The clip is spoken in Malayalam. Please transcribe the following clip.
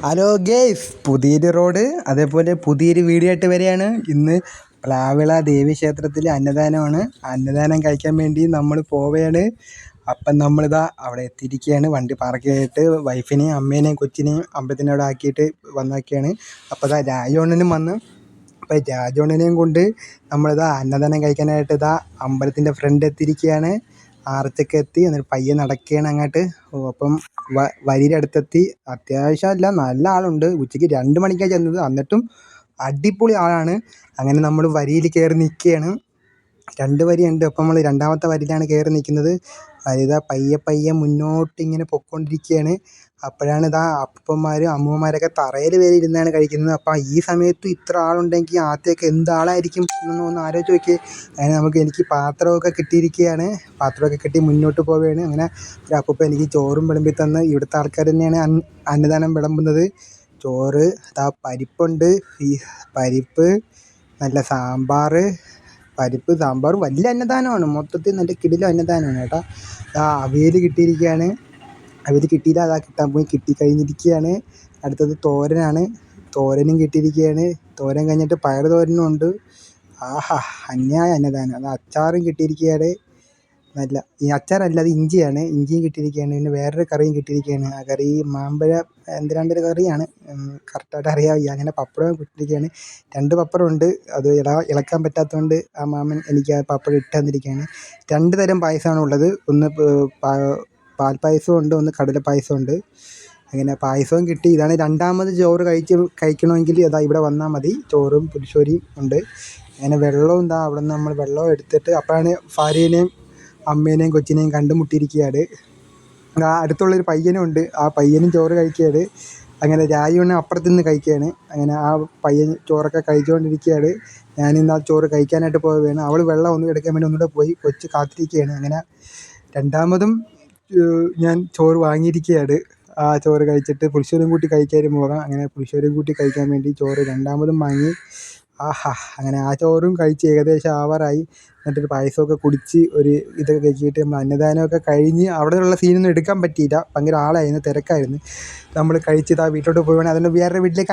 ഹലോ ഗേയ്സ്, പുതിയൊരു റോഡ് അതേപോലെ പുതിയൊരു വീഡിയോ ആയിട്ട് വരികയാണ്. ഇന്ന് പ്ലാവിള ദേവീക്ഷേത്രത്തിൽ അന്നദാനമാണ്. അന്നദാനം കഴിക്കാൻ വേണ്ടി നമ്മൾ പോവുകയാണ്. അപ്പം നമ്മളിതാ അവിടെ എത്തിയിരിക്കുകയാണ്. വണ്ടി പാർക്ക് ചെയ്തിട്ട് വൈഫിനെയും അമ്മേനെയും കൊച്ചിനെയും അമ്പലത്തിൻ്റെ അവിടെ ആക്കിയിട്ട് വന്നൊക്കെയാണ്. അപ്പോൾ ഇതാ രാജോണ്ണനും വന്ന്. അപ്പോൾ രാജോണ്ണനെയും കൊണ്ട് നമ്മളിതാ അന്നദാനം കഴിക്കാനായിട്ട് ഇതാ അമ്പലത്തിൻ്റെ ഫ്രണ്ട് എത്തിയിരിക്കുകയാണ്. ആർച്ചൊക്കെ എത്തി, എന്നിട്ട് പയ്യെ നടക്കുകയാണ് അങ്ങോട്ട്. അപ്പം വരിയുടെ അടുത്തെത്തി. അത്യാവശ്യമല്ല, നല്ല ആളുണ്ട്. ഉച്ചയ്ക്ക് 2 മണിക്കാണ് ചെന്നത്, എന്നിട്ടും അടിപൊളി ആളാണ്. അങ്ങനെ നമ്മൾ വരിയിൽ കയറി നിൽക്കുകയാണ്. 2 വരിയുണ്ട്. അപ്പം നമ്മൾ 2ാമത്തെ വരിയിലാണ് കയറി നിൽക്കുന്നത്. വരിത പയ്യെ പയ്യെ മുന്നോട്ട് ഇങ്ങനെ പൊയ്ക്കൊണ്ടിരിക്കുകയാണ്. അപ്പോഴാണ് ഇതാ അപ്പന്മാരും അമ്മൂമ്മമാരൊക്കെ തറയിൽ വരെ ഇരുന്നാണ് കഴിക്കുന്നത്. അപ്പം ഈ സമയത്ത് ഇത്ര ആളുണ്ടെങ്കിൽ ആദ്യമൊക്കെ എന്താളായിരിക്കും എന്നൊന്ന് ആലോചിച്ച് നോക്കിയേ. അങ്ങനെ എനിക്ക് പാത്രമൊക്കെ കിട്ടിയിരിക്കുകയാണ്. പാത്രമൊക്കെ കിട്ടി മുന്നോട്ട് പോവുകയാണ്. അങ്ങനെ ഒരു അപ്പൂപ്പൻ എനിക്ക് ചോറും വിളമ്പി തന്ന്. ഇവിടുത്തെ ആൾക്കാർ തന്നെയാണ് അന്നദാനം വിളമ്പുന്നത്. ചോറ്, അതാ പരിപ്പുണ്ട്, പരിപ്പ്, നല്ല സാമ്പാർ, പരിപ്പ് സാമ്പാർ വലിയ അന്നദാനമാണ്. മൊത്തത്തിൽ നല്ല കിടിലം അന്നദാനമാണ് കേട്ടോ. അവിയൽ കിട്ടിയിരിക്കുകയാണ്. അവിയൽ കിട്ടിയില്ല, അതാ കിട്ടാൻ പോയി, കിട്ടിക്കഴിഞ്ഞിരിക്കുകയാണ്. അടുത്തത് തോരനാണ്. തോരനും കിട്ടിയിരിക്കുകയാണ്. തോരൻ കഴിഞ്ഞിട്ട് പയർ തോരനും ഉണ്ട്. ആഹാ, അന്യായ അന്നദാനം. അത് അച്ചാറും കിട്ടിയിരിക്കുകയാണ്. നല്ല ഈ അച്ചാറല്ല, അത് ഇഞ്ചിയാണ്. ഇഞ്ചിയും കിട്ടിയിരിക്കുകയാണ്. പിന്നെ വേറൊരു കറിയും കിട്ടിയിരിക്കുകയാണ്. ആ കറി മാമ്പഴ എന്തിനാണ്ടൊരു കറിയാണ്, കറക്റ്റായിട്ട് അറിയാവില്ല. അങ്ങനെ പപ്പടവും കിട്ടിയിരിക്കുകയാണ്. 2 പപ്പടമുണ്ട്. അത് ഇളക്കാൻ പറ്റാത്തതുകൊണ്ട് ആ മാമൻ എനിക്ക് ആ പപ്പടം ഇട്ട് തന്നിരിക്കുകയാണ്. 2 തരം പായസമാണ് ഉള്ളത്. ഒന്ന് പാൽ പായസവും ഉണ്ട്, ഒന്ന് കടല പായസവും ഉണ്ട്. അങ്ങനെ പായസവും കിട്ടി. ഇതാണ് 2ാമത് ചോറ് കഴിക്കണമെങ്കിൽ അതാ ഇവിടെ വന്നാൽ മതി. ചോറും പുളിശ്ശേരിയും ഉണ്ട്. അങ്ങനെ വെള്ളവും എന്താ അവിടെ നിന്ന് നമ്മൾ വെള്ളം എടുത്തിട്ട് അപ്പോഴാണ് ഭാര്യേനെയും അമ്മേനെയും കൊച്ചിനെയും കണ്ടുമുട്ടിയിരിക്കുകയാണ്. അടുത്തുള്ളൊരു പയ്യനും ഉണ്ട്. ആ പയ്യനും ചോറ് കഴിക്കുകയാണ്. അങ്ങനെ രാജുവിനെ അപ്പുറത്ത് നിന്ന് കഴിക്കുകയാണ്. അങ്ങനെ ആ പയ്യൻ ചോറൊക്കെ കഴിച്ചുകൊണ്ടിരിക്കുകയാണ്. ഞാനിന്ന് ആ ചോറ് കഴിക്കാനായിട്ട് പോവുകയാണ്. അവൾ വെള്ളം ഒന്നും എടുക്കാൻ വേണ്ടി ഒന്നുകൂടെ പോയി. കൊച്ച് കാത്തിരിക്കുകയാണ്. അങ്ങനെ 2ാമതും ഞാൻ ചോറ് വാങ്ങിയിരിക്കുകയാണ്. ആ ചോറ് കഴിച്ചിട്ട് പുളിശ്ശേരിയും കൂട്ടി കഴിക്കാനും പോകാം. അങ്ങനെ പുളിശ്ശേരിയും കൂട്ടി കഴിക്കാൻ വേണ്ടി ചോറ് 2ാമതും വാങ്ങി. ആഹാ, അങ്ങനെ ആ ചോറും കഴിച്ച് ഏകദേശം ആവാറായി. എന്നിട്ടൊരു പായസമൊക്കെ കുടിച്ച് ഒരു ഇതൊക്കെ കഴിച്ചിട്ട് നമ്മൾ അന്നദാനമൊക്കെ കഴിഞ്ഞ് അവിടെയുള്ള സീനൊന്നും എടുക്കാൻ പറ്റിയില്ല. ഭയങ്കര ആളായിരുന്നു, തിരക്കായിരുന്നു. നമ്മൾ കഴിച്ചിട്ട് ആ വീട്ടിലോട്ട് പോവുകയാണ്. അതിൻ്റെ വേറെ വീട്ടിലേക്ക്